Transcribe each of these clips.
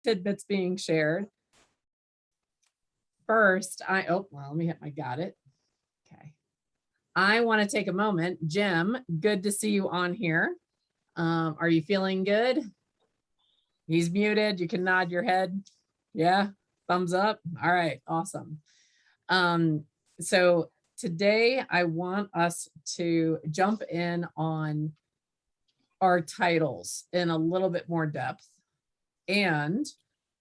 tidbits being shared. First, let me hit my got it. Okay. I want to take a moment. Jim, good to see you on here. Are you feeling good? He's muted. You can nod your head. Yeah, thumbs up. All right, awesome. So today I want us to jump in on our titles in a little bit more depth. And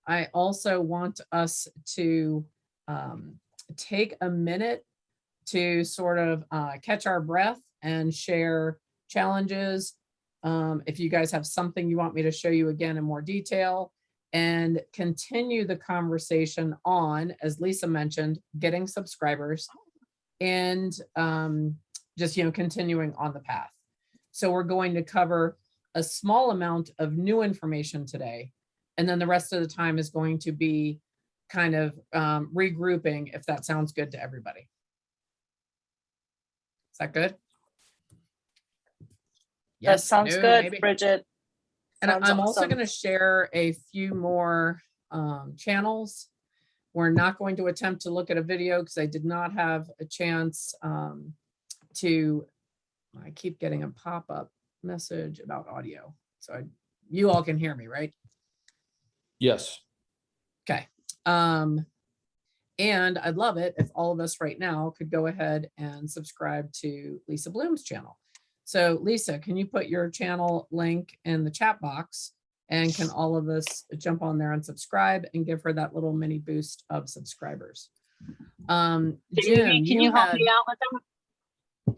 I also want us to take a minute to sort of catch our breath and share challenges. If you guys have something you want me to show you again in more detail, and continue the conversation on, as Lisa mentioned, getting subscribers and just, continuing on the path. So we're going to cover a small amount of new information today. And then the rest of the time is going to be kind of regrouping, if that sounds good to everybody. Is that good? Yes, that sounds good, maybe. Bridget. And I'm also going to share a few more channels. We're not going to attempt to look at a video because I did not have a chance to, I keep getting a pop-up message about audio. So you all can hear me, right? Yes. Okay. And I'd love it if all of us right now could go ahead and subscribe to Lisa Bloom's channel. So Lisa, can you put your channel link in the chat box, and can all of us jump on there and subscribe and give her that little mini boost of subscribers? Jim, can you help me out with that?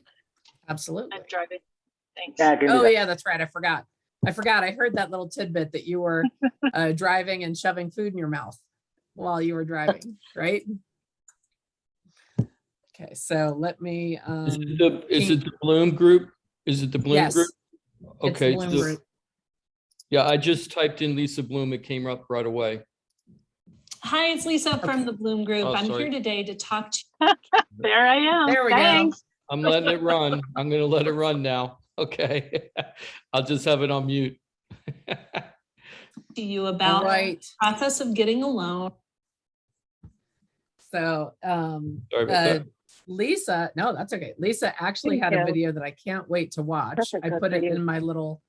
Absolutely. I'm driving. Thanks. Oh yeah, that's right. I forgot. I heard that little tidbit that you were driving and shoving food in your mouth while you were driving, right? Okay, so let me. Is it the Bloom group? Is it the Bloom group? Okay. It's Bloom group. Yeah, I just typed in Lisa Bloom. It came up right away. Hi, it's Lisa from the Bloom group. Oh, I'm sorry. here today to talk to you. There I am. There we Thanks. go. I'm letting it run. I'm going to let it run now. Okay. I'll just have it on mute. To you about the process of getting a loan. So Sorry about that. Lisa, no, that's okay. Lisa actually had a video that I can't wait to watch. I put it in my little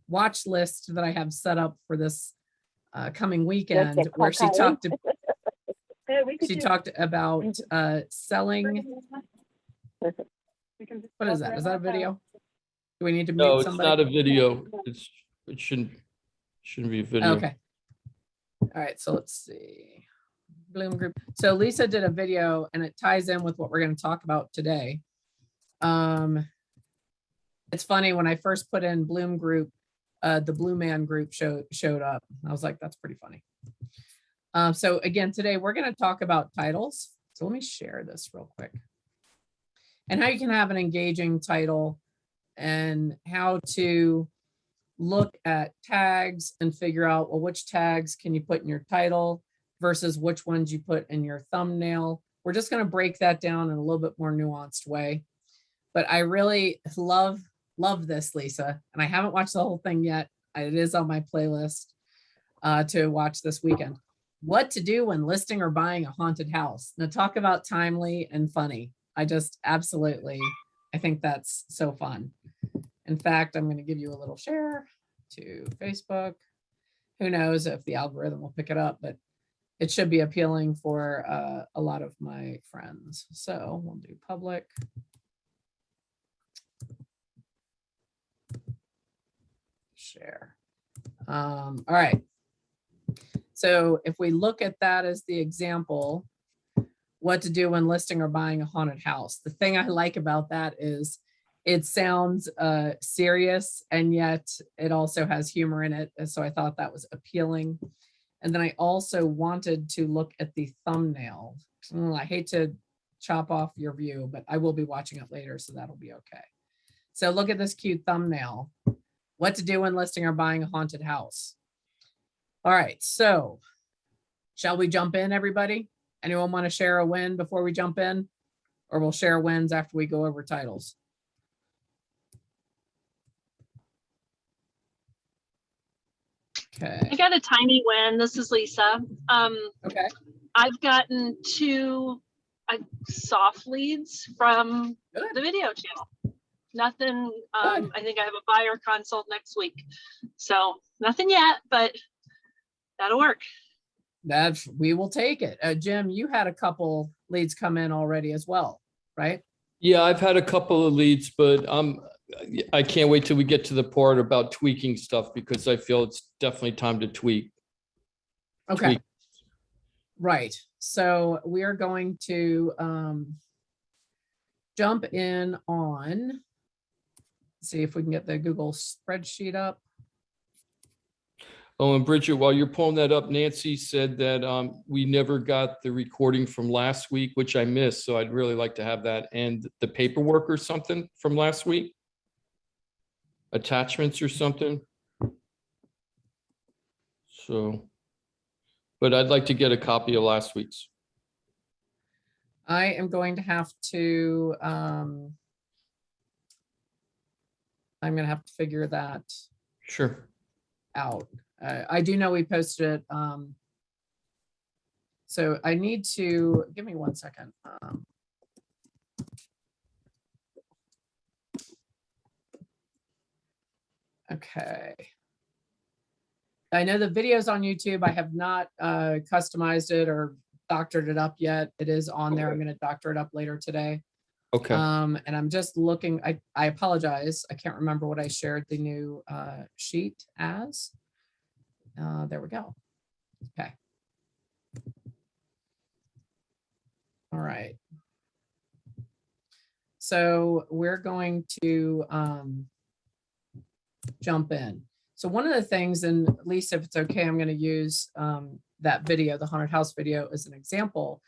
watch list that I have set up for this coming weekend, where she talked about selling. What is that? Is that a video? Do we need to mute No, it's somebody? not a video. It shouldn't be a video. Okay. All right, so let's see. Bloom group. So Lisa did a video, and it ties in with what we're going to talk about today. It's funny, when I first put in Bloom group, the Blue Man group showed up. I was like, that's pretty funny. So again, today we're going to talk about titles. So let me share this real quick. And how you can have an engaging title, and how to look at tags and figure out, well, which tags can you put in your title versus which ones you put in your thumbnail. We're just going to break that down in a little bit more nuanced way. But I really love this, Lisa, and I haven't watched the whole thing yet. It is on my playlist to watch this weekend. What to do when listing or buying a haunted house. Now talk about timely and funny. I just absolutely, I think that's so fun. In fact, I'm going to give you a little share to Facebook. Who knows if the algorithm will pick it up, but it should be appealing for a lot of my friends. So we'll do public. Share. All right. So if we look at that as the example, what to do when listing or buying a haunted house. The thing I like about that is it sounds serious, and yet it also has humor in it. And so I thought that was appealing. And then I also wanted to look at the thumbnail. I hate to chop off your view, but I will be watching it later, so that'll be okay. So look at this cute thumbnail. What to do when listing or buying a haunted house. All right, so shall we jump in, everybody? Anyone want to share a win before we jump in? Or we'll share wins after we go over titles? Okay. I got a tiny win. This is Lisa. Okay. I've gotten 2 soft leads from Good. the video channel. Nothing. Good. I think I have a buyer consult next week. So nothing yet, but that'll work. We will take it. Jim, you had a couple leads come in already as well, right? Yeah, I've had a couple of leads, but I can't wait till we get to the part about tweaking stuff because I feel it's definitely time to tweak. Okay. Tweak. Right. So we are going to jump in on, see if we can get the Google spreadsheet up. Oh, and Bridget, while you're pulling that up, Nancy said that we never got the recording from last week, which I missed. So I'd really like to have that and the paperwork or something from last week. Attachments or something. So, but I'd like to get a copy of last week's. I am going to have to, I'm going to have to figure that Sure. out. I do know we posted it. So I need to, give me 1 second. Okay. I know the video's on YouTube. I have not customized it or doctored it up yet. It is on there. I'm going to doctor it up later today. Okay. And I'm just looking, I apologize. I can't remember what I shared the new sheet as. There we go. Okay. All right. So we're going to jump in. So one of the things, and Lisa, if it's okay, I'm going to use that video, the haunted house video, as an example.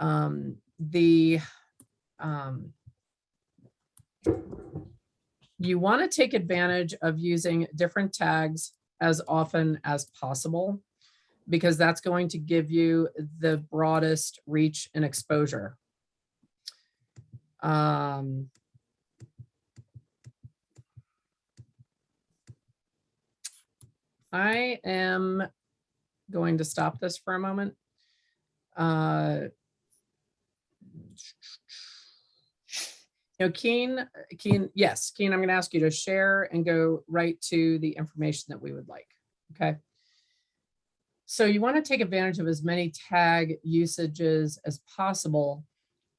You want to take advantage of using different tags as often as possible, because that's going to give you the broadest reach and exposure. I am going to stop this for a moment. Keen, yes, Keen, I'm going to ask you to share and go right to the information that we would like. Okay. So you want to take advantage of as many tag usages as possible.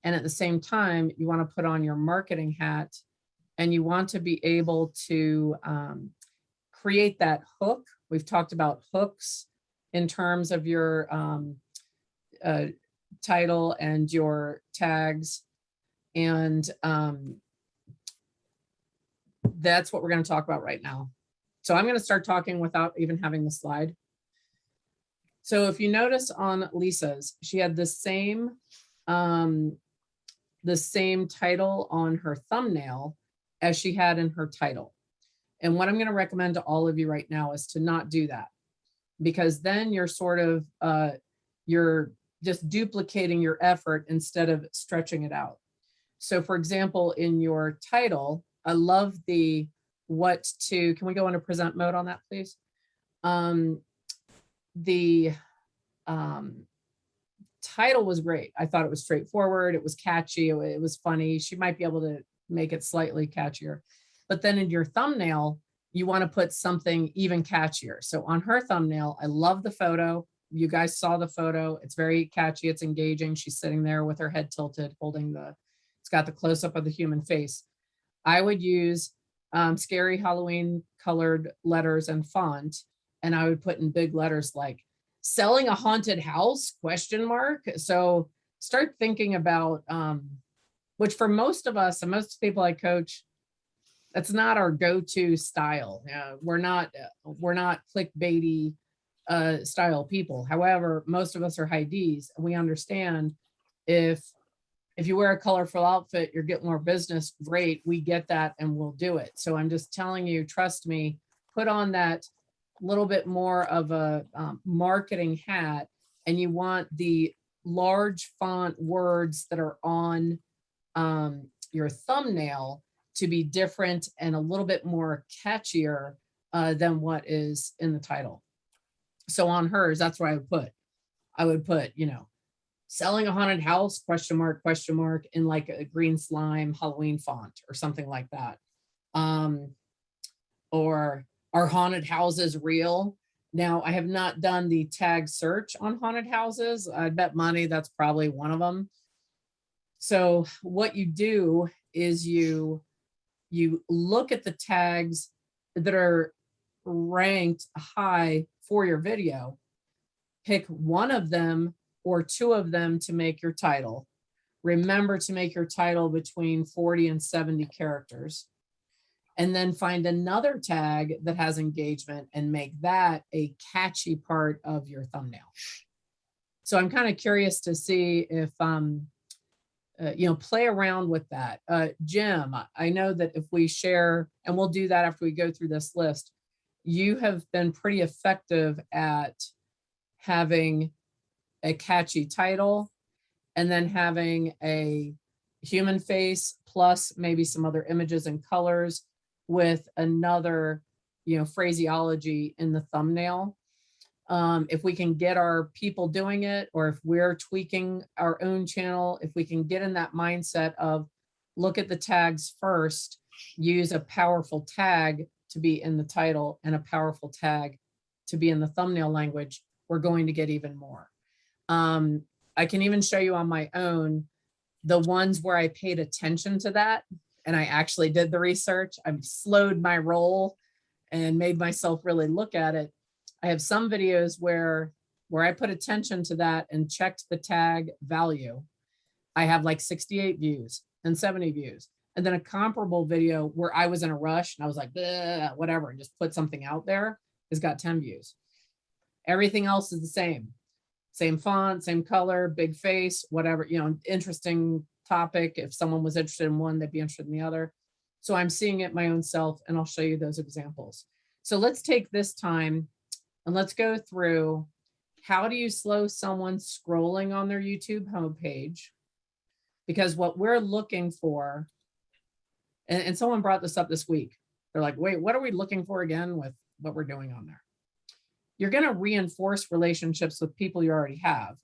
And at the same time, you want to put on your marketing hat and you want to be able to create that hook. We've talked about hooks in terms of your title and your tags. And that's what we're going to talk about right now. So I'm going to start talking without even having the slide. So if you notice on Lisa's, she had the same title on her thumbnail as she had in her title. And what I'm going to recommend to all of you right now is to not do that, because then you're sort of, you're just duplicating your effort instead of stretching it out. So for example, in your title, I love the can we go into present mode on that, please? The title was great. I thought it was straightforward. It was catchy. It was funny. She might be able to make it slightly catchier. But then in your thumbnail, you want to put something even catchier. So on her thumbnail, I love the photo. You guys saw the photo. It's very catchy. It's engaging. She's sitting there with her head tilted, holding it's got the close up of the human face. I would use scary Halloween colored letters and font. And I would put in big letters like selling a haunted house ? So start thinking about, which for most of us and most people I coach, that's not our go-to style. We're not clickbaity style people. However, most of us are high Ds, and we understand if you wear a colorful outfit, you're getting more business. Great, we get that, and we'll do it. So I'm just telling you, trust me, put on that little bit more of a marketing hat, and you want the large font words that are on your thumbnail to be different and a little bit more catchier than what is in the title. So on hers, that's where I would put, selling a haunted house, question mark, in like a green slime Halloween font or something like that. Or are haunted houses real? Now, I have not done the tag search on haunted houses. I bet money that's probably one of them. So what you do is you look at the tags that are ranked high for your video, pick one of them or two of them to make your title. Remember to make your title between 40 and 70 characters. And then find another tag that has engagement and make that a catchy part of your thumbnail. So I'm kind of curious to see if, play around with that. Jim, I know that if we share, and we'll do that after we go through this list, you have been pretty effective at having a catchy title and then having a human face plus maybe some other images and colors with another, phraseology in the thumbnail. If we can get our people doing it, or if we're tweaking our own channel, if we can get in that mindset of look at the tags first, use a powerful tag to be in the title and a powerful tag to be in the thumbnail language, we're going to get even more. I can even show you on my own the ones where I paid attention to that and I actually did the research. I've slowed my roll and made myself really look at it. I have some videos where I put attention to that and checked the tag value. I have like 68 views and 70 views. And then a comparable video where I was in a rush and I was like, whatever, and just put something out there, has got 10 views. Everything else is the same. Same font, same color, big face, whatever, interesting topic. If someone was interested in one, they'd be interested in the other. So I'm seeing it my own self, and I'll show you those examples. So let's take this time and let's go through, how do you slow someone scrolling on their YouTube homepage? Because what we're looking for, and someone brought this up this week. They're like, wait, what are we looking for again with what we're doing on there? You're going to reinforce relationships with people you already have,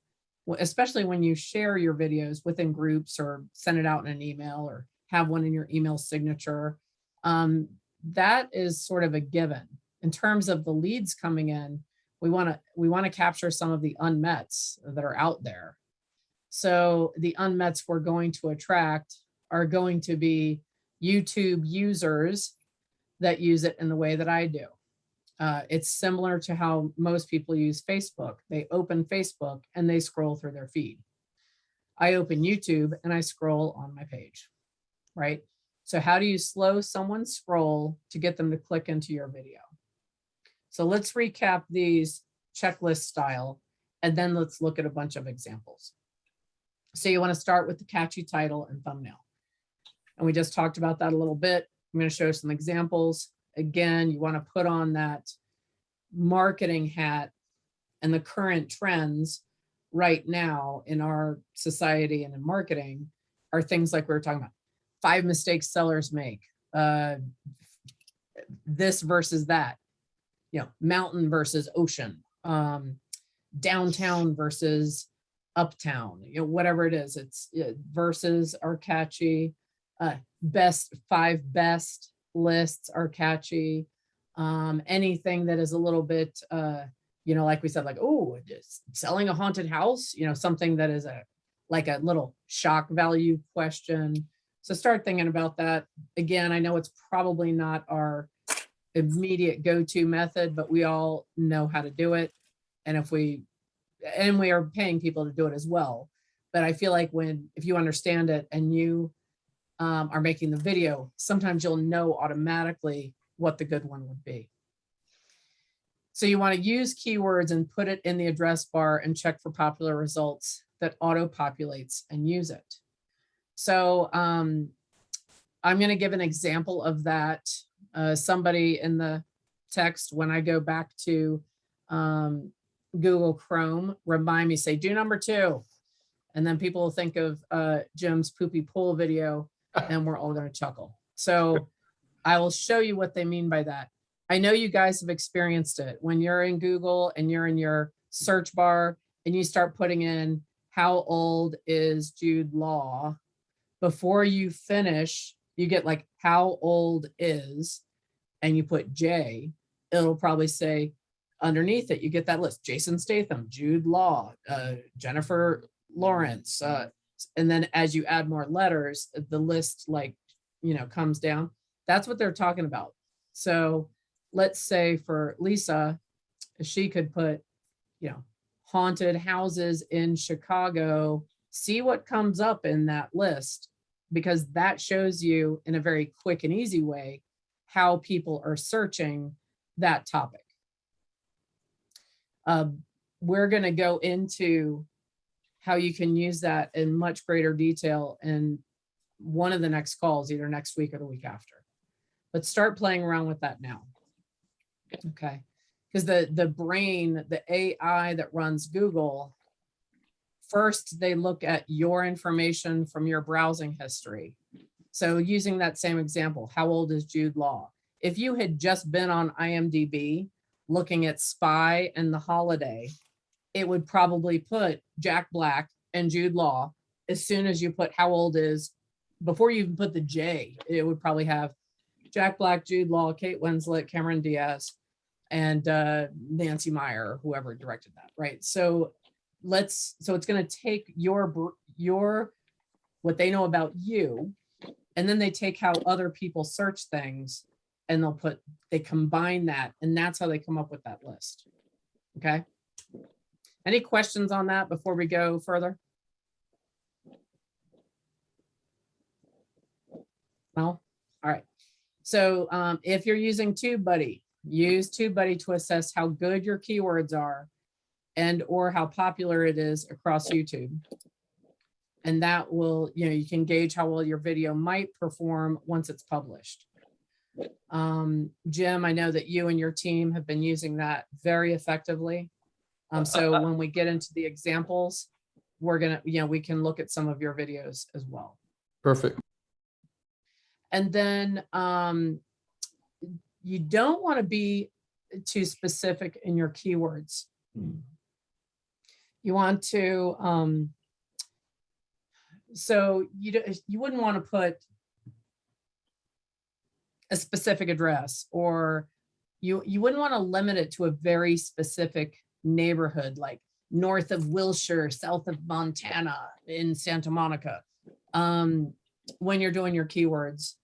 especially when you share your videos within groups or send it out in an email or have one in your email signature. That is sort of a given. In terms of the leads coming in, we want to capture some of the unmets that are out there. So the unmets we're going to attract are going to be YouTube users that use it in the way that I do. It's similar to how most people use Facebook. They open Facebook and they scroll through their feed. I open YouTube and I scroll on my page, right? So how do you slow someone's scroll to get them to click into your video? So let's recap these checklist style, and then let's look at a bunch of examples. So you want to start with the catchy title and thumbnail. And we just talked about that a little bit. I'm going to show some examples. Again, you want to put on that marketing hat, and the current trends right now in our society and in marketing are things like we were talking about. 5 mistakes sellers make, this versus that, mountain versus ocean, downtown versus uptown, whatever it is, versus are catchy. 5 best lists are catchy. Anything that is a little bit, like we said, like, oh, just selling a haunted house, something that is like a little shock value question. So start thinking about that. Again, I know it's probably not our immediate go-to method, but we all know how to do it. And we are paying people to do it as well. But I feel like if you understand it and you are making the video, sometimes you'll know automatically what the good one would be. So you want to use keywords and put it in the address bar and check for popular results that auto-populates and use it. So I'm going to give an example of that. Somebody in the text, when I go back to Google Chrome, remind me, say, do number 2. And then people will think of Jim's poopy pool video, and we're all going to chuckle. So I will show you what they mean by that. I know you guys have experienced it when you're in Google and you're in your search bar and you start putting in how old is Jude Law. Before you finish, you get like how old is, and you put J, it'll probably say underneath it, you get that list, Jason Statham, Jude Law, Jennifer Lawrence. And then as you add more letters, the list like, comes down. That's what they're talking about. So let's say for Lisa, she could put, haunted houses in Chicago, see what comes up in that list, because that shows you in a very quick and easy way how people are searching that topic. We're going to go into how you can use that in much greater detail in one of the next calls, either next week or the week after. But start playing around with that now. Okay. Because the brain, the AI that runs Google, first they look at your information from your browsing history. So using that same example, how old is Jude Law? If you had just been on IMDb looking at Spy and The Holiday, it would probably put Jack Black and Jude Law. As soon as you put how old is, before you even put the J, it would probably have Jack Black, Jude Law, Kate Winslet, Cameron Diaz, and Nancy Meyer, whoever directed that, right? So it's going to take your what they know about you, and then they take how other people search things, and they combine that, and that's how they come up with that list. Okay. Any questions on that before we go further? No? All right. So if you're using TubeBuddy, use TubeBuddy to assess how good your keywords are and or how popular it is across YouTube. And that will, you can gauge how well your video might perform once it's published. Jim, I know that you and your team have been using that very effectively. So when we get into the examples, we're going to, we can look at some of your videos as well. Perfect. And then you don't want to be too specific in your keywords. You want to, so you wouldn't want to put a specific address, or you wouldn't want to limit it to a very specific neighborhood, like north of Wilshire, south of Montana, in Santa Monica. When you're doing your keywords,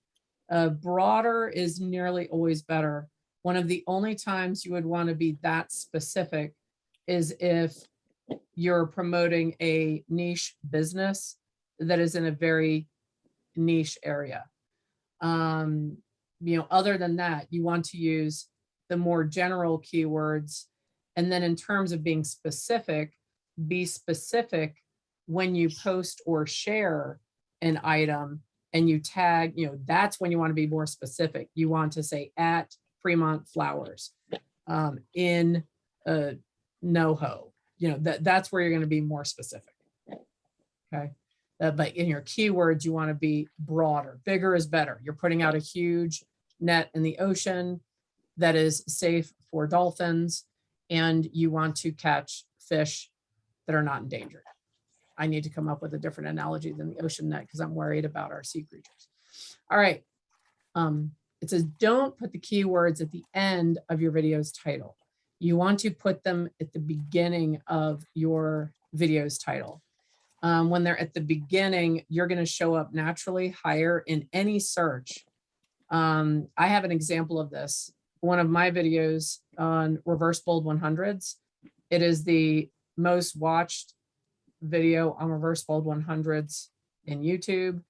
broader is nearly always better. One of the only times you would want to be that specific is if you're promoting a niche business that is in a very niche area. Other than that, you want to use the more general keywords. And then in terms of being specific, be specific when you post or share an item and you tag, that's when you want to be more specific. You want to say at Fremont Flowers, in NoHo, that's where you're going to be more specific. Okay. But in your keywords, you want to be broader. Bigger is better. You're putting out a huge net in the ocean that is safe for dolphins, and you want to catch fish that are not endangered. I need to come up with a different analogy than the ocean net because I'm worried about our sea creatures. All right. It says, don't put the keywords at the end of your video's title. You want to put them at the beginning of your video's title. When they're at the beginning, you're going to show up naturally higher in any search. I have an example of this. One of my videos on reverse bold 100s. It is the most watched video on reverse bold 100s in YouTube.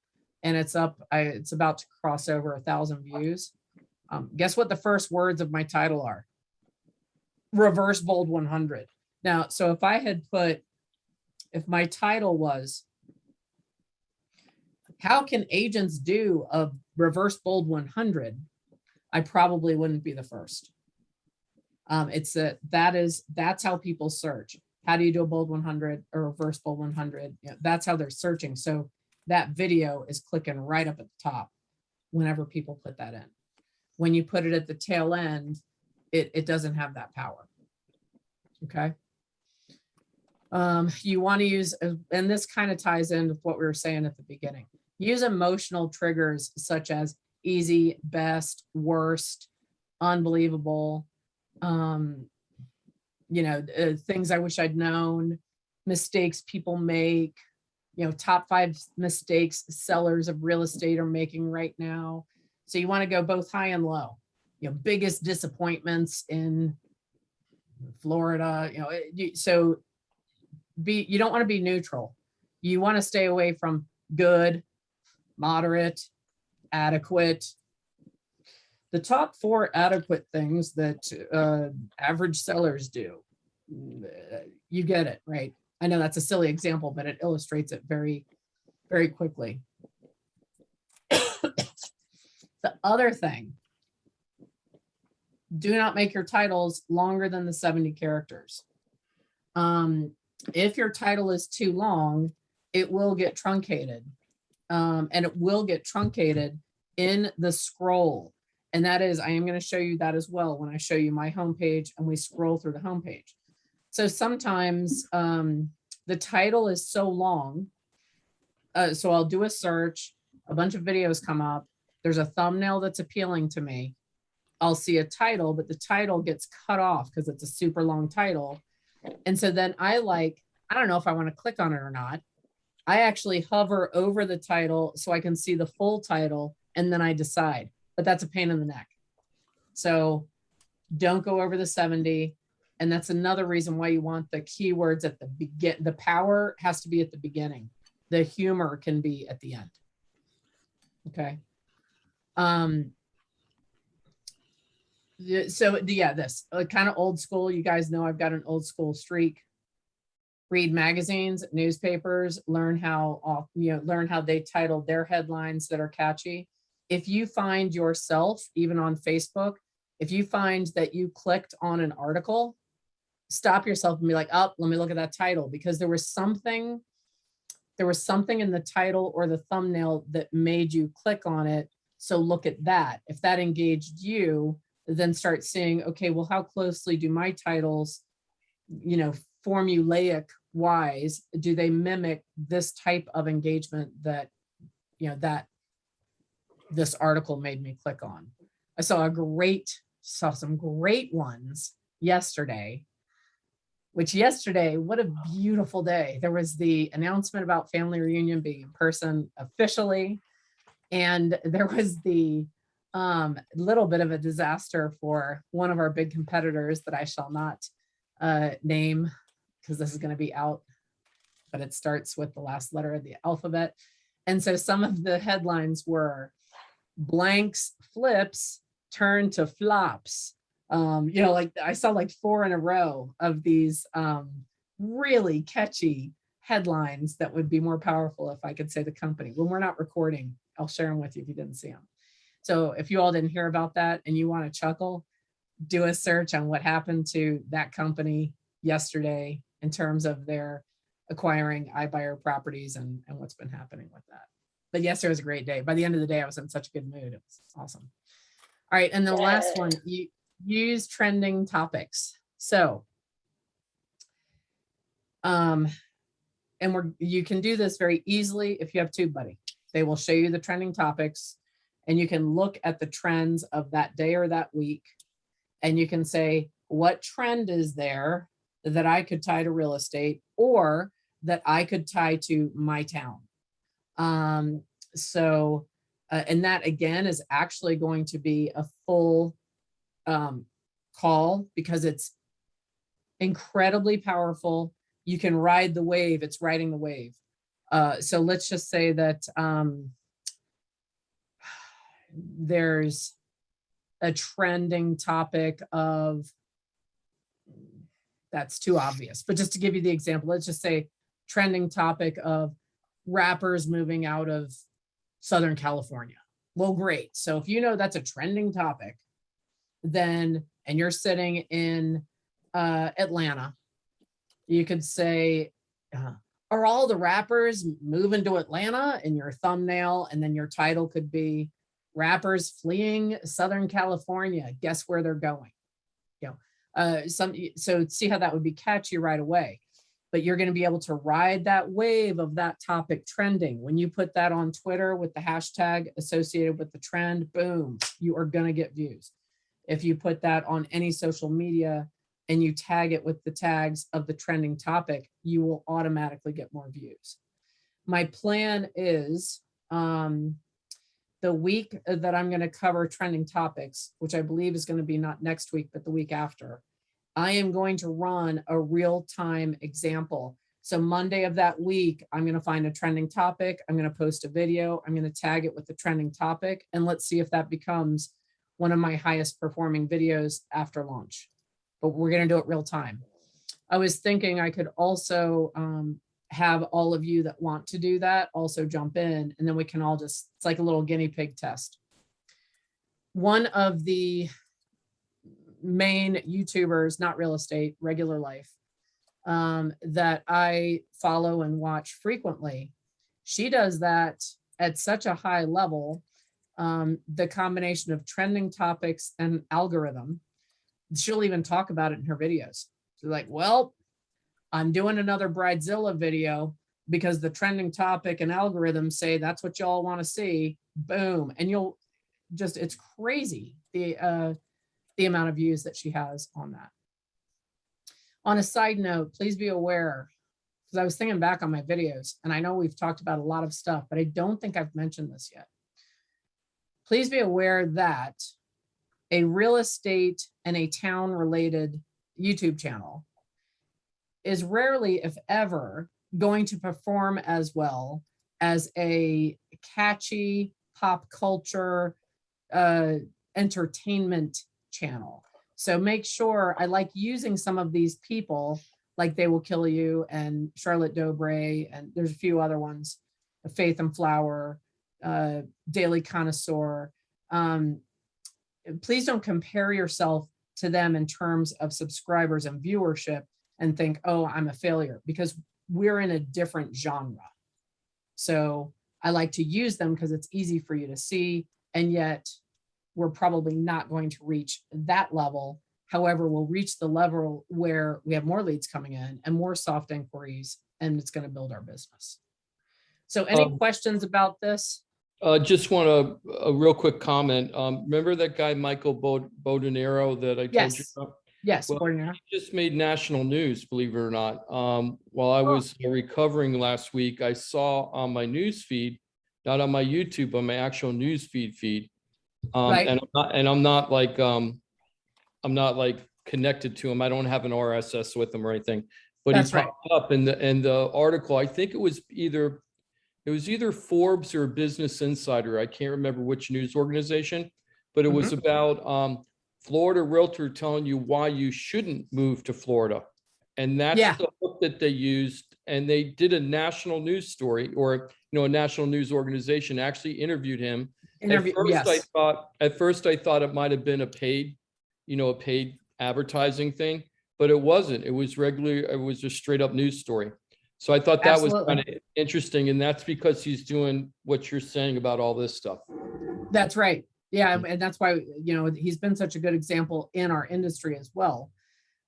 And it's up, it's about to cross over 1,000 views. Guess what the first words of my title are? Reverse bold 100. Now, so if I had put, if my title was, how can agents do a reverse bold 100? I probably wouldn't be the first. That's how people search. How do you do a bold 100 or reverse bold 100? That's how they're searching. So that video is clicking right up at the top whenever people put that in. When you put it at the tail end, it doesn't have that power. Okay. You want to use, and this kind of ties in with what we were saying at the beginning, use emotional triggers such as easy, best, worst, unbelievable, things I wish I'd known, mistakes people make, top 5 mistakes sellers of real estate are making right now. So you want to go both high and low, biggest disappointments in Florida, so you don't want to be neutral. You want to stay away from good, moderate, adequate. The top 4 adequate things that average sellers do. You get it, right? I know that's a silly example, but it illustrates it very, very quickly. The other thing, do not make your titles longer than the 70 characters. If your title is too long, it will get truncated. And it will get truncated in the scroll. And that is, I am going to show you that as well when I show you my homepage and we scroll through the homepage. So sometimes the title is so long. So I'll do a search, a bunch of videos come up. There's a thumbnail that's appealing to me. I'll see a title, but the title gets cut off because it's a super long title. And so then I don't know if I want to click on it or not. I actually hover over the title so I can see the full title and then I decide, but that's a pain in the neck. So don't go over the 70. And that's another reason why you want the keywords at the beginning. The power has to be at the beginning. The humor can be at the end. Okay. So yeah, this kind of old school. You guys know I've got an old school streak. Read magazines, newspapers, learn how they titled their headlines that are catchy. If you find yourself, even on Facebook, if you find that you clicked on an article, stop yourself and be like, oh, let me look at that title, because there was something in the title or the thumbnail that made you click on it. So look at that. If that engaged you, then start seeing, okay, well, how closely do my titles, formulaic wise, do they mimic this type of engagement that this article made me click on? I saw some great ones yesterday, what a beautiful day. There was the announcement about family reunion being in person officially. And there was the little bit of a disaster for one of our big competitors that I shall not name, because this is going to be out, but it starts with the last letter of the alphabet. And so some of the headlines were blanks flips turn to flops. I saw 4 in a row of these really catchy headlines that would be more powerful if I could say the company. When we're not recording, I'll share them with you if you didn't see them. So if you all didn't hear about that and you want to chuckle, do a search on what happened to that company yesterday in terms of their acquiring iBuyer properties and what's been happening with that. But yesterday was a great day. By the end of the day, I was in such a good mood. It was awesome. All right. And the last one, you use trending topics. So, you can do this very easily if you have TubeBuddy. They will show you the trending topics and you can look at the trends of that day or that week. And you can say, what trend is there that I could tie to real estate or that I could tie to my town? And that again is actually going to be a full call because it's incredibly powerful. You can ride the wave. It's riding the wave. So let's just say that there's a trending topic of, that's too obvious, but just to give you the example, let's just say trending topic of rappers moving out of Southern California. Well, great. So if you know that's a trending topic, then, and you're sitting in Atlanta, you could say, are all the rappers moving to Atlanta in your thumbnail? And then your title could be rappers fleeing Southern California. Guess where they're going? so see how that would be catchy right away. But you're going to be able to ride that wave of that topic trending. When you put that on Twitter with the hashtag associated with the trend, boom, you are going to get views. If you put that on any social media and you tag it with the tags of the trending topic, you will automatically get more views. My plan is the week that I'm going to cover trending topics, which I believe is going to be not next week, but the week after, I am going to run a real-time example. So Monday of that week, I'm going to find a trending topic. I'm going to post a video. I'm going to tag it with the trending topic. And let's see if that becomes one of my highest performing videos after launch. But we're going to do it real time. I was thinking I could also have all of you that want to do that also jump in, and then we can all just, it's like a little guinea pig test. One of the main YouTubers, not real estate, regular life, that I follow and watch frequently, she does that at such a high level. The combination of trending topics and algorithm, she'll even talk about it in her videos. She's like, well, I'm doing another Bridezilla video because the trending topic and algorithms say that's what y'all want to see. Boom. And you'll just, it's crazy the amount of views that she has on that. On a side note, please be aware, because I was thinking back on my videos, and I know we've talked about a lot of stuff, but I don't think I've mentioned this yet. Please be aware that a real estate and a town related YouTube channel is rarely, if ever, going to perform as well as a catchy pop culture entertainment channel. So make sure, I like using some of these people like They Will Kill You and Charlotte Dobre, and there's a few other ones, Faith and Flower, Daily Connoisseur. Please don't compare yourself to them in terms of subscribers and viewership and think, oh, I'm a failure, because we're in a different genre. So I like to use them because it's easy for you to see, and yet we're probably not going to reach that level. However, we'll reach the level where we have more leads coming in and more soft inquiries, and it's going to build our business. So any questions about this? Just want a real quick comment. Remember that guy, Michael Bodanero, that I told you about? Yes. Well, he just made national news, believe it or not. While I was recovering last week, I saw on my news feed, not on my YouTube, but my actual news feed. Right. And I'm not like connected to him. I don't have an RSS with him or anything. But That's he popped up in the article. I think it was either Forbes or Business Insider. I can't remember which news organization, but it was about Florida realtor telling you why you shouldn't move to Florida. And that's the hook that they used. And they did a national news story, or, a national news organization actually interviewed him. At first I thought it might've been a paid advertising thing, but it wasn't. It was it was a straight up news story. So I thought that was kind of interesting. And that's because he's doing what you're saying about all this stuff. That's right. Yeah. And that's why, he's been such a good example in our industry as well.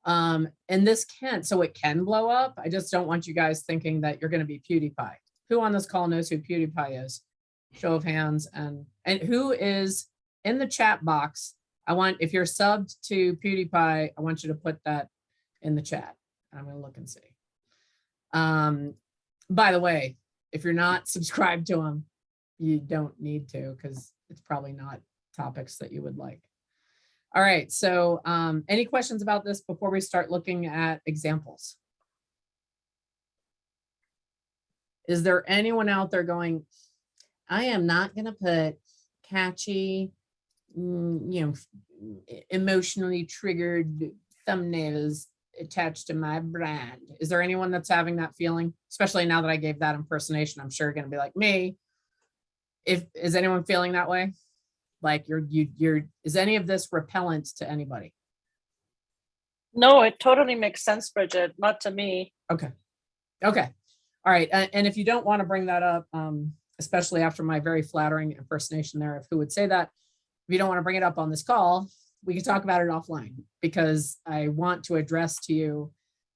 And this it can blow up. I just don't want you guys thinking that you're going to be PewDiePie. Who on this call knows who PewDiePie is? Show of hands. And who is in the chat box? If you're subbed to PewDiePie, I want you to put that in the chat. I'm going to look and see. By the way, if you're not subscribed to him, you don't need to, because it's probably not topics that you would like. All right. So any questions about this before we start looking at examples? Is there anyone out there going, I am not going to put catchy, emotionally triggered thumbnails attached to my brand? Is there anyone that's having that feeling? Especially now that I gave that impersonation, I'm sure you're going to be like me. Is anyone feeling that way? Like is any of this repellent to anybody? No, it totally makes sense, Bridget. Not to me. Okay. All right. And if you don't want to bring that up, especially after my very flattering impersonation there of who would say that, if you don't want to bring it up on this call, we can talk about it offline because I want to address to you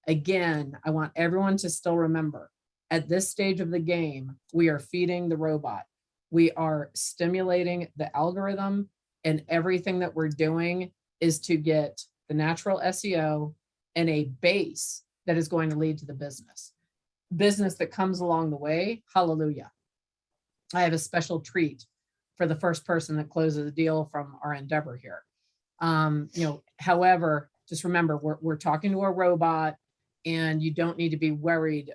again. I want everyone to still remember at this stage of the game, we are feeding the robot. We are stimulating the algorithm, and everything that we're doing is to get the natural SEO and a base that is going to lead to the business that comes along the way. Hallelujah. I have a special treat for the first person that closes a deal from our endeavor here. However, just remember, we're talking to a robot, and you don't need to be worried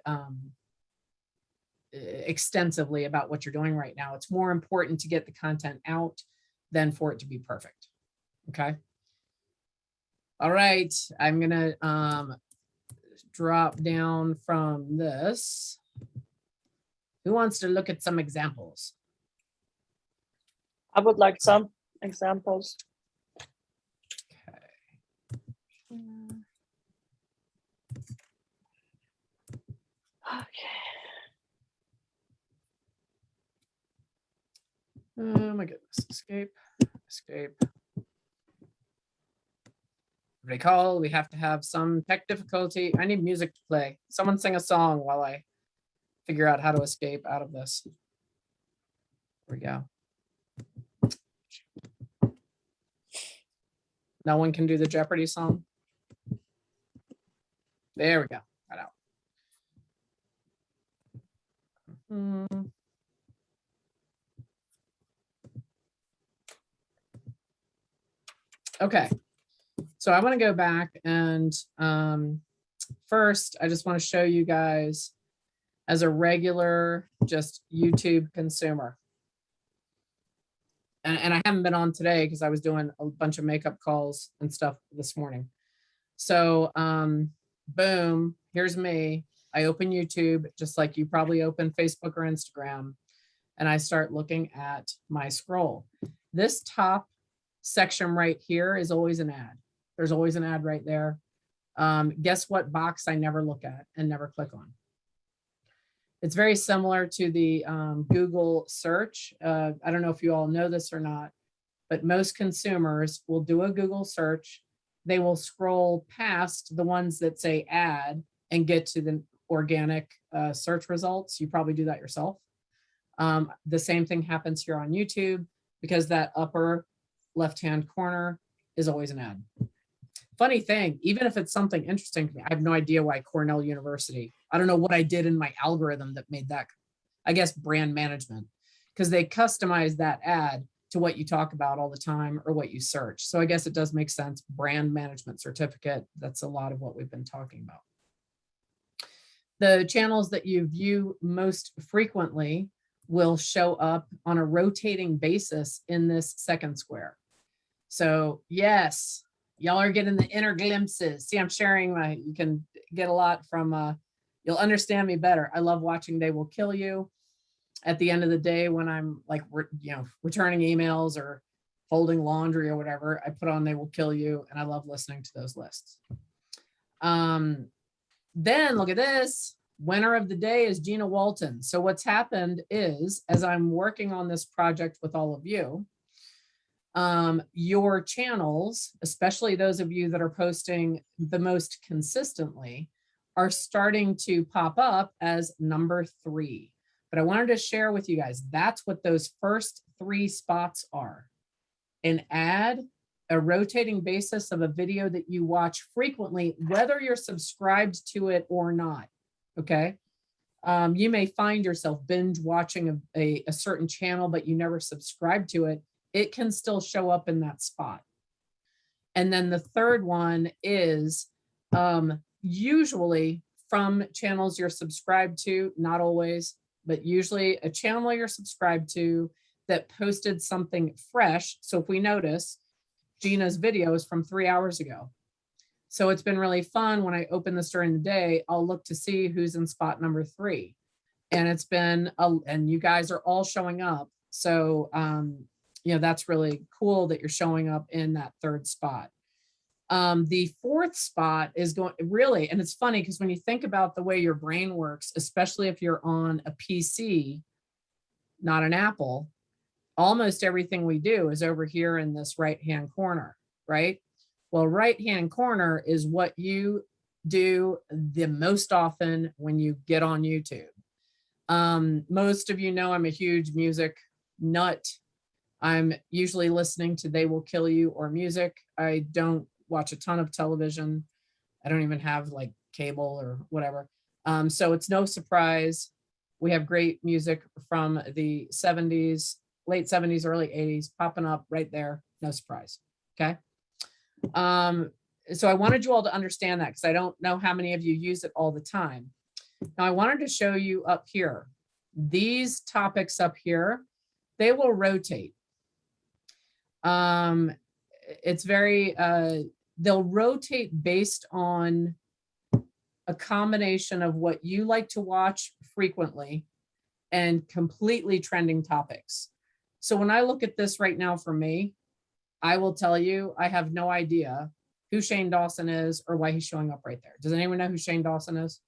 extensively about what you're doing right now. It's more important to get the content out than for it to be perfect. Okay. All right. I'm going to drop down from this. Who wants to look at some examples? I would like some examples. Okay. Oh my goodness. Escape. Recall, we have to have some tech difficulty. I need music to play. Someone sing a song while I figure out how to escape out of this. There we go. No one can do the Jeopardy song. There we go. Got out. Okay. So I want to go back and first, I just want to show you guys as a regular, just YouTube consumer. And I haven't been on today because I was doing a bunch of makeup calls and stuff this morning. So boom, here's me. I open YouTube just like you probably open Facebook or Instagram, and I start looking at my scroll. This top section right here is always an ad. There's always an ad right there. Guess what box I never look at and never click on? It's very similar to the Google search. I don't know if you all know this or not, but most consumers will do a Google search. They will scroll past the ones that say ad and get to the organic search results. You probably do that yourself. The same thing happens here on YouTube because that upper left-hand corner is always an ad. Funny thing, even if it's something interesting to me, I have no idea why Cornell University, I don't know what I did in my algorithm that made that, I guess brand management, because they customize that ad to what you talk about all the time or what you search. So I guess it does make sense. Brand management certificate, that's a lot of what we've been talking about. The channels that you view most frequently will show up on a rotating basis in this second square. So yes, y'all are getting the inner glimpses. See, I'm sharing you can get a lot from, you'll understand me better. I love watching They Will Kill You. At the end of the day, when I'm like, returning emails or folding laundry or whatever, I put on They Will Kill You, and I love listening to those lists. Then look at this. Winner of the day is Gina Walton. So what's happened is, as I'm working on this project with all of you, your channels, especially those of you that are posting the most consistently, are starting to pop up as number 3. But I wanted to share with you guys, that's what those first 3 spots are. An ad, a rotating basis of a video that you watch frequently, whether you're subscribed to it or not. Okay. You may find yourself binge watching a certain channel, but you never subscribe to it. It can still show up in that spot. And then the third one is usually from channels you're subscribed to, not always, but usually a channel you're subscribed to that posted something fresh. So if we notice, Gina's video is from 3 hours ago. So it's been really fun. When I open this during the day, I'll look to see who's in spot number 3. And it's been, and you guys are all showing up. So, that's really cool that you're showing up in that 3rd spot. The 4th spot is going really, and it's funny because when you think about the way your brain works, especially if you're on a PC, not an Apple, almost everything we do is over here in this right-hand corner. right? Well, right-hand corner is what you do the most often when you get on YouTube. Most of you know I'm a huge music nut. I'm usually listening to They Will Kill You or music. I don't watch a ton of television. I don't even have like cable or whatever. So it's no surprise. We have great music from the 70s, late 70s, early 80s popping up right there. No surprise. Okay. So I wanted you all to understand that because I don't know how many of you use it all the time. Now I wanted to show you up here, these topics up here, they will rotate. It's very, they'll rotate based on a combination of what you like to watch frequently and completely trending topics. So when I look at this right now for me, I will tell you, I have no idea who Shane Dawson is or why he's showing up right there. Does anyone know who Shane Dawson is?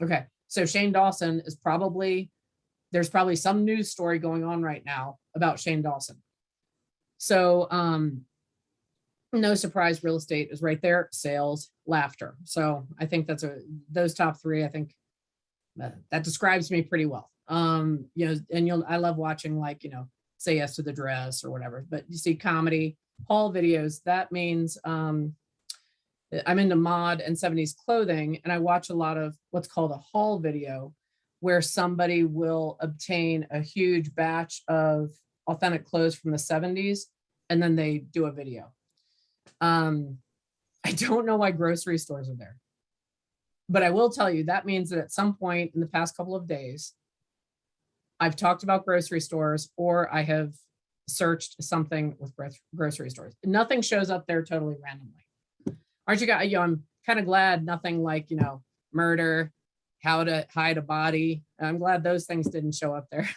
Okay, so Shane Dawson is probably, there's probably some news story going on right now about Shane Dawson. So no surprise, real estate is right there, sales, laughter. So I think that's those top three, I think that describes me pretty well. You know, and I love watching, like, you know, Say Yes to the Dress or whatever, but you see comedy, haul videos. That means I'm into mod and 70s clothing, and I watch a lot of what's called a haul video, where somebody will obtain a huge batch of authentic clothes from the 70s, and then they do a video. I don't know why grocery stores are there, but I will tell you that means that at some point in the past couple of days, I've talked about grocery stores, or I have searched something with grocery stores. Nothing shows up there totally randomly. Aren't you guys? You know, I'm kind of glad nothing like, you know, murder, how to hide a body. I'm glad those things didn't show up there.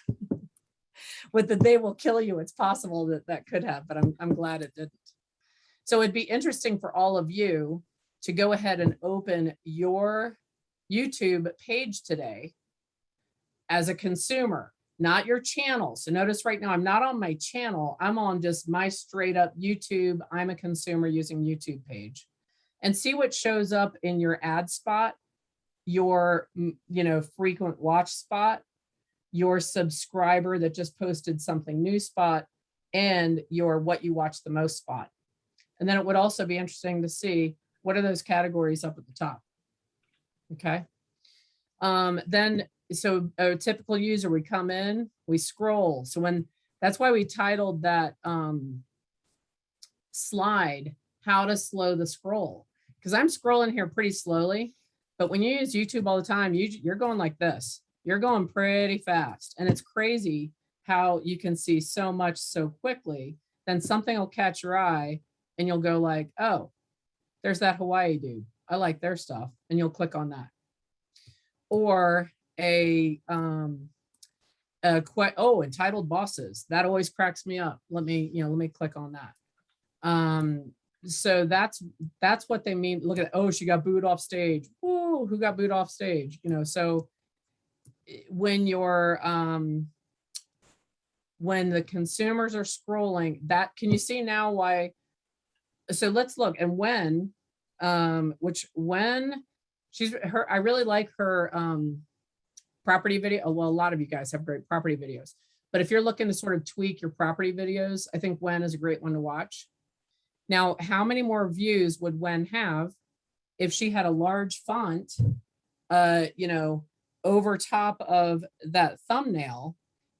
With the They Will Kill You, it's possible that that could have, but I'm glad it didn't. So it'd be interesting for all of you to go ahead and open your YouTube page today as a consumer, not your channel. So notice right now, I'm not on my channel. I'm on just my straight up YouTube. I'm a consumer using YouTube page, and see what shows up in your ad spot, your, you know, frequent watch spot, your subscriber that just posted something new spot, and your what you watch the most spot. And then it would also be interesting to see what are those categories up at the top. Okay. Then, so a typical user, we come in, we scroll. So that's why we titled that slide, How to Slow the Scroll. Because I'm scrolling here pretty slowly, but when you use YouTube all the time, you're going like this. You're going pretty fast. And it's crazy how you can see so much so quickly. Then something will catch your eye and you'll go like, oh, there's that Hawaii dude. I like their stuff. And you'll click on that. Or entitled bosses. That always cracks me up. Let me click on that. So that's what they mean. Look at, oh, she got booed off stage. Ooh, who got booed off stage? You know, so when you're when the consumers are scrolling, that, can you see now why? So let's look. And when I really like her property video. Well, a lot of you guys have great property videos, but if you're looking to sort of tweak your property videos, I think Wen is a great one to watch. Now, how many more views would Wen have if she had a large font, you know, over top of that thumbnail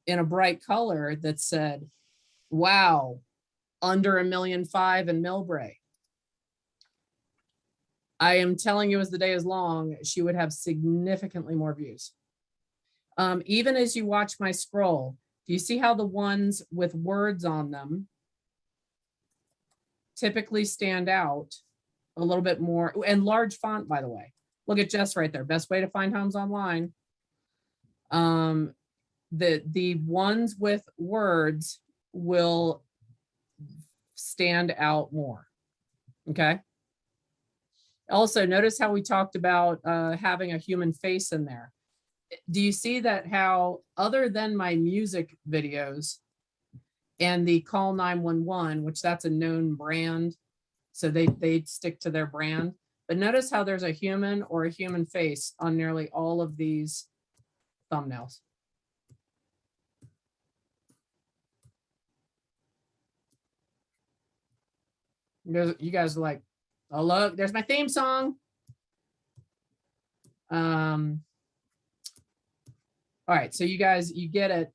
in a bright color that said, wow, under 1.5 million in Millbrae? I am telling you, as the day is long, she would have significantly more views. Even as you watch my scroll, do you see how the ones with words on them typically stand out a little bit more? And large font, by the way. Look at Jess right there. Best way to find homes online. The ones with words will stand out more. Okay. Also, notice how we talked about having a human face in there. Do you see that how, other than my music videos, and the call 911, which that's a known brand. So they stick to their brand. But notice how there's a human or a human face on nearly all of these thumbnails. You guys are like, oh, look, there's my theme song. All right, so you guys, you get it.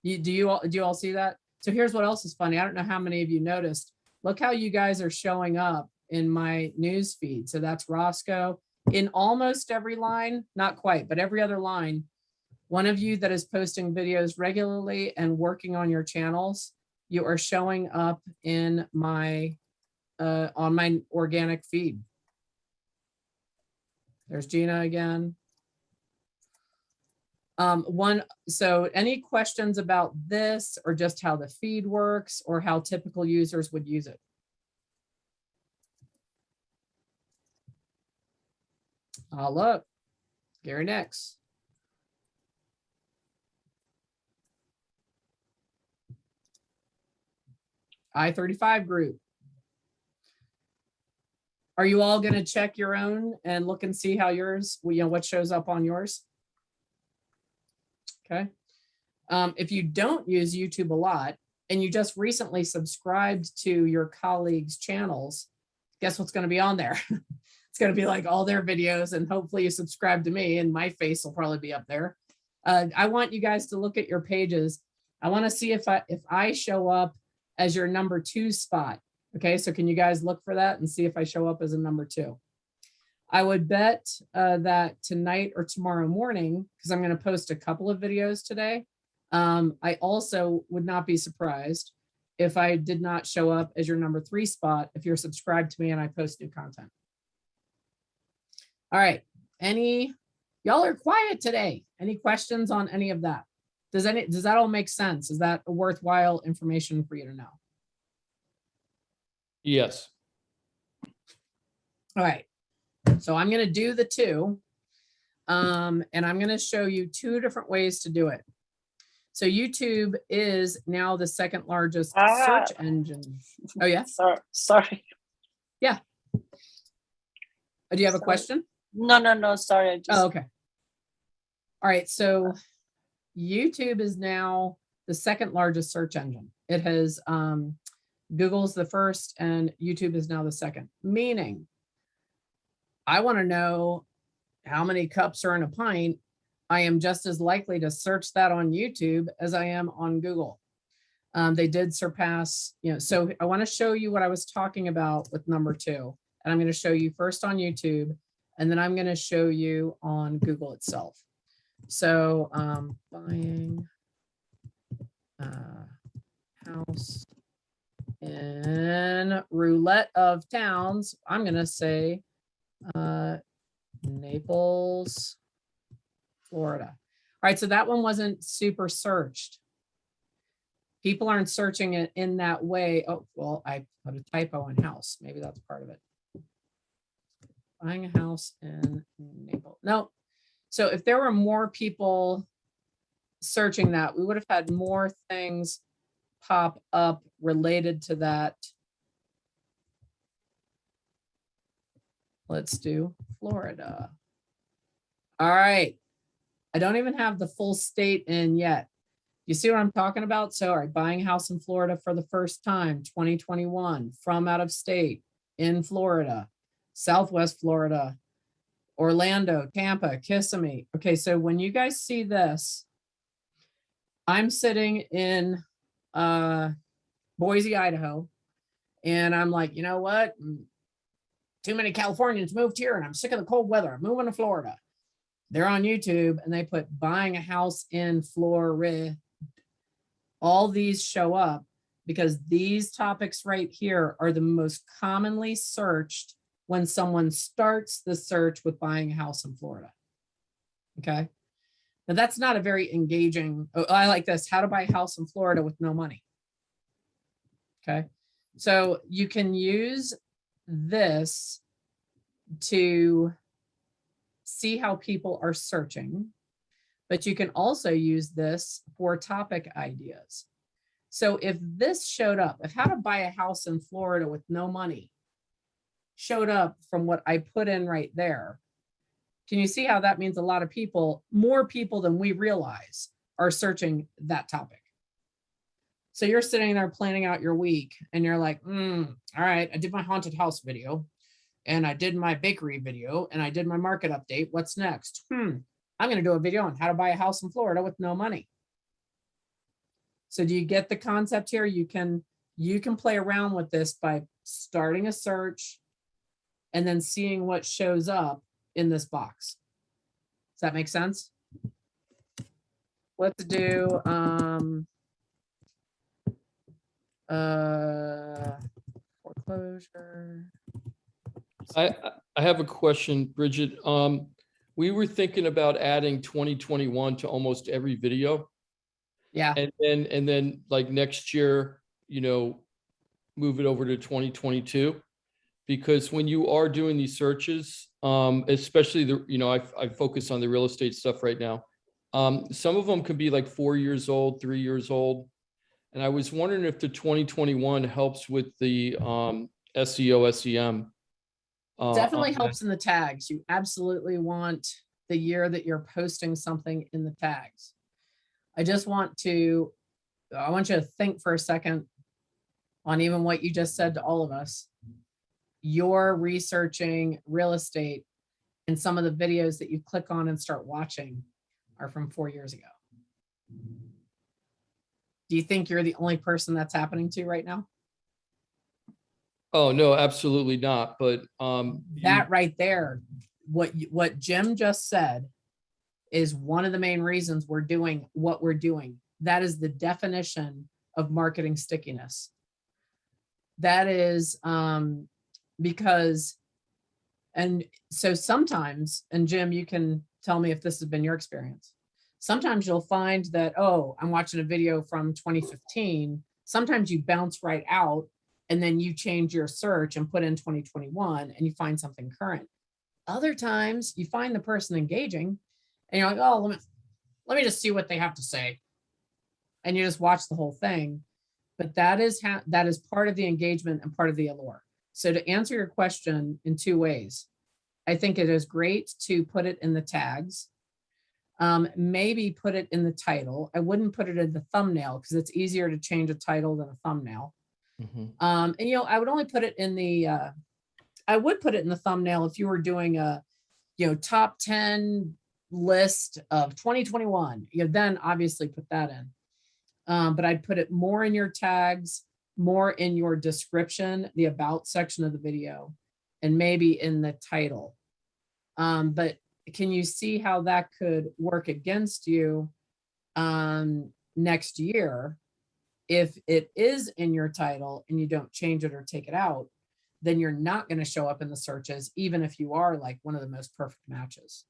Do you all see that? So here's what else is funny. I don't know how many of you noticed. Look how you guys are showing up in my news feed. So that's Roscoe in almost every line, not quite, but every other line. One of you that is posting videos regularly and working on your channels, you are showing up in my on my organic feed. There's Gina again. So any questions about this or just how the feed works or how typical users would use it? Look, Gary next. I-35 group. Are you all going to check your own and look and see how yours, what shows up on yours? Okay. If you don't use YouTube a lot and you just recently subscribed to your colleagues' channels, guess what's going to be on there? It's going to be like all their videos, and hopefully you subscribe to me and my face will probably be up there. I want you guys to look at your pages. I want to see if I show up as your number 2 spot. Okay, so can you guys look for that and see if I show up as a number 2? I would bet that tonight or tomorrow morning, because I'm going to post a couple of videos today. I also would not be surprised if I did not show up as your number 3 spot if you're subscribed to me and I post new content. All right, y'all are quiet today. Any questions on any of that? Does that all make sense? Is that a worthwhile information for you to know? Yes. All right. So I'm going to do the 2, and I'm going to show you 2 different ways to do it. So YouTube is now the 2nd largest search engine. Oh yeah. Sorry. Yeah. Do you have a question? No. Sorry. I just... Oh, okay. All right. So YouTube is now the 2nd largest search engine. It has Google's the 1st and YouTube is now the 2nd, meaning I want to know how many cups are in a pint. I am just as likely to search that on YouTube as I am on Google. They did surpass, so I want to show you what I was talking about with number 2. And I'm going to show you first on YouTube, and then I'm going to show you on Google itself. So buying house in roulette of towns, I'm going to say Naples, Florida. All right, so that one wasn't super searched. People aren't searching it in that way. Oh, well, I put a typo in house. Maybe that's part of it. Buying a house in Naples. No. So if there were more people searching that, we would have had more things pop up related to that. Let's do Florida. All right. I don't even have the full state in yet. You see what I'm talking about? So, all right, buying a house in Florida for the first time, 2021, from out of state, in Florida, Southwest Florida, Orlando, Tampa, Kissimmee. Okay, so when you guys see this, I'm sitting in Boise, Idaho, and I'm like, you know what? Too many Californians moved here, and I'm sick of the cold weather. I'm moving to Florida. They're on YouTube, and they put buying a house in Florida. All these show up because these topics right here are the most commonly searched when someone starts the search with buying a house in Florida. Okay. Now that's not a very engaging, I like this, how to buy a house in Florida with no money. Okay. So you can use this to see how people are searching, but you can also use this for topic ideas. So if this showed up, if how to buy a house in Florida with no money showed up from what I put in right there, can you see how that means a lot of people, more people than we realize, are searching that topic? So you're sitting there planning out your week and you're like, all right, I did my haunted house video and I did my bakery video and I did my market update. What's next? I'm going to do a video on how to buy a house in Florida with no money. So do you get the concept here? You can play around with this by starting a search and then seeing what shows up in this box. Does that make sense? Let's do foreclosure. I have a question, Bridget. We were thinking about adding 2021 to almost every video. Yeah. And then like next year, move it over to 2022. Because when you are doing these searches, especially I focus on the real estate stuff right now. Some of them could be like 4 years old, 3 years old. And I was wondering if the 2021 helps with the SEO, SEM. Definitely helps in the tags. You absolutely want the year that you're posting something in the tags. I want you to think for a second on even what you just said to all of us. You're researching real estate and some of the videos that you click on and start watching are from 4 years ago. Do you think you're the only person that's happening to right now? Oh, no, absolutely not. But that right there, what Jim just said is one of the main reasons we're doing what we're doing. That is the definition of marketing stickiness. That is because, and so sometimes, and Jim, you can tell me if this has been your experience. Sometimes you'll find that, oh, I'm watching a video from 2015. Sometimes you bounce right out and then you change your search and put in 2021 and you find something current. Other times you find the person engaging and you're like, oh, let me just see what they have to say. And you just watch the whole thing. But that is part of the engagement and part of the allure. So to answer your question in two ways, I think it is great to put it in the tags. Maybe put it in the title. I wouldn't put it in the thumbnail because it's easier to change a title than a thumbnail. Mm-hmm. And I would only put it in the I would put it in the thumbnail if you were doing a top 10 list of 2021. Then obviously put that in. But I'd put it more in your tags, more in your description, the about section of the video, and maybe in the title. But can you see how that could work against you next year? If it is in your title and you don't change it or take it out, then you're not going to show up in the searches, even if you are like one of the most perfect matches.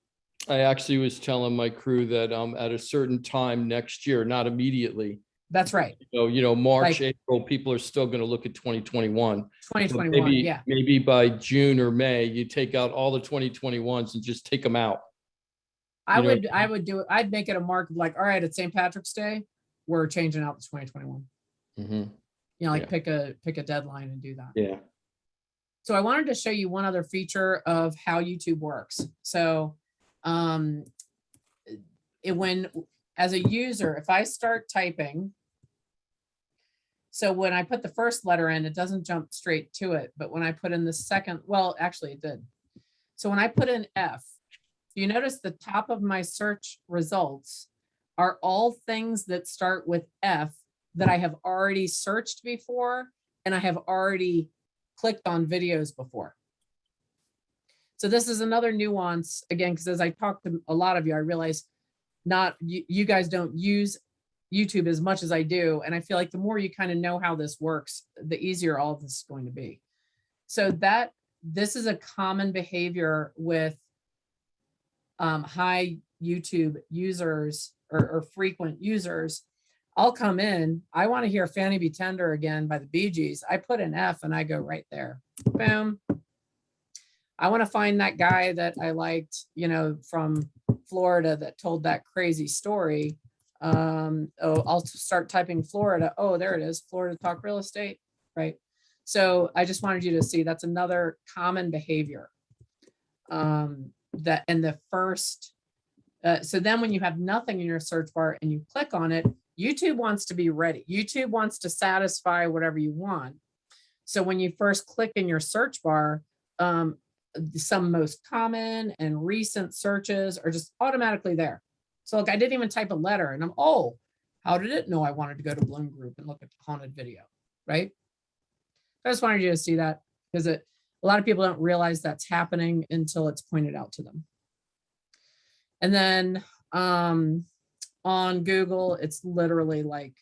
I actually was telling my crew that at a certain time next year, not immediately. That's right. March, April, people are still going to look at 2021. 2021, Maybe by June or May, you take out all the 2021s and just take them out. I would do it. I'd make it a mark of like, all right, it's St. Patrick's Day, we're changing out the 2021. Mm-hmm. Pick a deadline and do that. Yeah. So I wanted to show you one other feature of how YouTube works. So when as a user, if I start typing, so when I put the first letter in, it doesn't jump straight to it. But when I put in the second, well, actually it did. So when I put in F, you notice the top of my search results are all things that start with F that I have already searched before and I have already clicked on videos before. So this is another nuance, again, because as I talk to a lot of you, I realize you guys don't use YouTube as much as I do. And I feel like the more you kind of know how this works, the easier all of this is going to be. So this is a common behavior with high YouTube users or frequent users. I'll come in, I want to hear Fanny Be Tender again by the Bee Gees. I put an F and I go right there. Boom. I want to find that guy that I liked, from Florida that told that crazy story Oh, I'll start typing Florida. Oh, there it is. Florida Talk Real Estate, right? So I just wanted you to see that's another common behavior. That in the first, so then when you have nothing in your search bar and you click on it, YouTube wants to be ready. YouTube wants to satisfy whatever you want. So when you first click in your search bar, some most common and recent searches are just automatically there. So look, I didn't even type a letter and oh, how did it know I wanted to go to Bloom Group and look at the haunted video, right? I just wanted you to see that because a lot of people don't realize that's happening until it's pointed out to them. And then on Google, it's literally like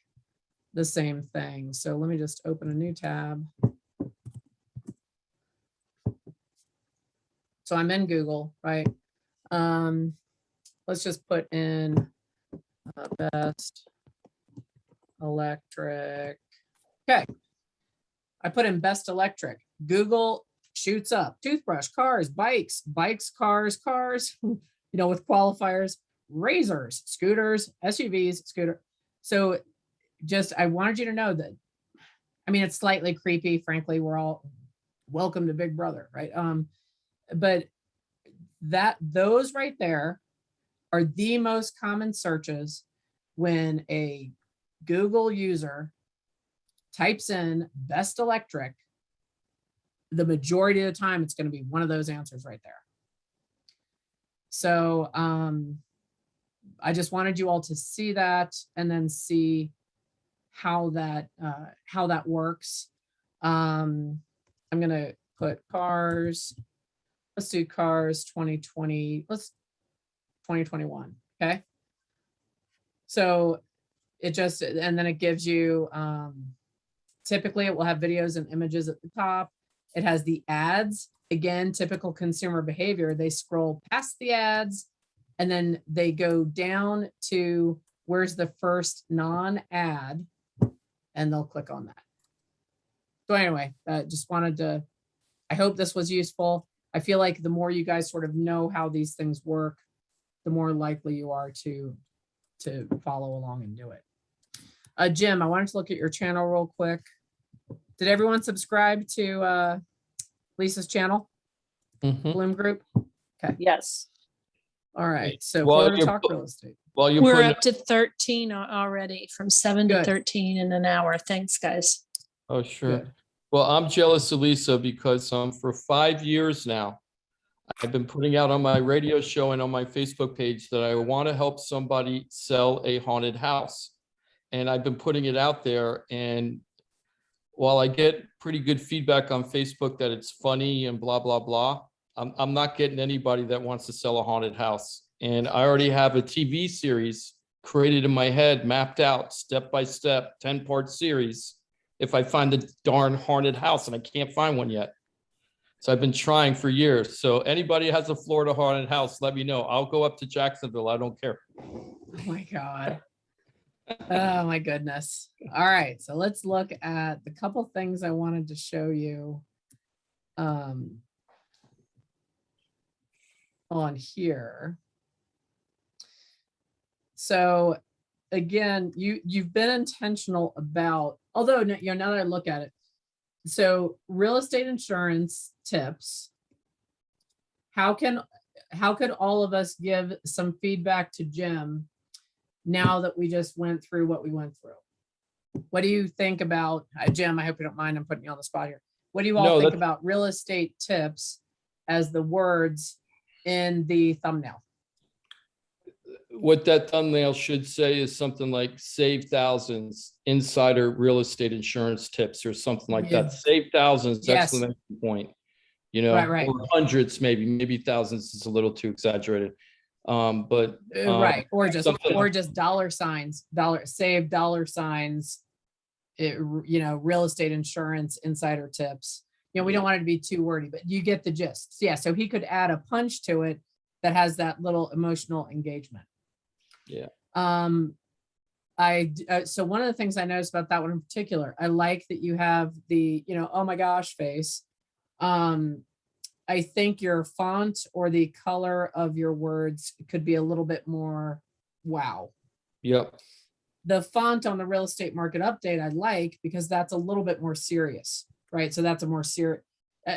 the same thing. So let me just open a new tab. So I'm in Google, right? Let's just put in best electric. Okay. I put in best electric. Google shoots up toothbrush, cars, bikes, cars, with qualifiers, razors, scooters, SUVs, scooter. So just, I wanted you to know that, I mean, it's slightly creepy. Frankly, we're all welcome to Big Brother, right? But those right there are the most common searches when a Google user types in best electric. The majority of the time, it's going to be one of those answers right there. So I just wanted you all to see that and then see how that works. I'm going to put cars. Let's do cars 2020. Let's 2021. Okay. So it just, and then it gives you, typically it will have videos and images at the top. It has the ads. Again, typical consumer behavior. They scroll past the ads and then they go down to where's the first non-ad and they'll click on that. So anyway, just wanted to, I hope this was useful. I feel like the more you guys sort of know how these things work, the more likely you are to follow along and do it. Jim, I wanted to look at your channel real quick. Did everyone subscribe to Lisa's channel? Bloom Group? Okay. Yes. All right. So While Florida you're Talk pu- Real Estate. While you're We're putting, up to 13 already, from 7 Good. to 13 in an hour. Thanks, guys. oh, sure. Good. Well, I'm jealous of Lisa because for 5 years now, I've been putting out on my radio show and on my Facebook page that I want to help somebody sell a haunted house. And I've been putting it out there. And while I get pretty good feedback on Facebook that it's funny and blah, blah, blah, I'm not getting anybody that wants to sell a haunted house. And I already have a TV series created in my head, mapped out step by step, 10-part series. If I find the darn haunted house, and I can't find one yet. So I've been trying for years. So anybody has a Florida haunted house, let me know. I'll go up to Jacksonville. I don't care. Oh my God. Oh my goodness. All right. So let's look at the couple things I wanted to show you on here. So again, you've been intentional about, although now that I look at it, so real estate insurance tips, how could all of us give some feedback to Jim now that we just went through what we went through? What do you think about, Jim, I hope you don't mind, I'm putting you on the spot here. What do you all No, think that's- about real estate tips as the words in the thumbnail? What that thumbnail should say is something like save thousands, insider real estate insurance tips or something like Yeah. that. Save thousands, Yes. exclamation point. Right. Or hundreds, maybe thousands is a little too exaggerated. But Right, or just something- dollar signs, save dollar signs, real estate insurance insider tips. We don't want it to be too wordy, but you get the gist. Yeah, so he could add a punch to it that has that little emotional engagement. Yeah. So one of the things I noticed about that one in particular, I like that you have the, oh my gosh face. I think your font or the color of your words could be a little bit more wow. Yep. The font on the real estate market update I like because that's a little bit more serious, right? So that's a more serious,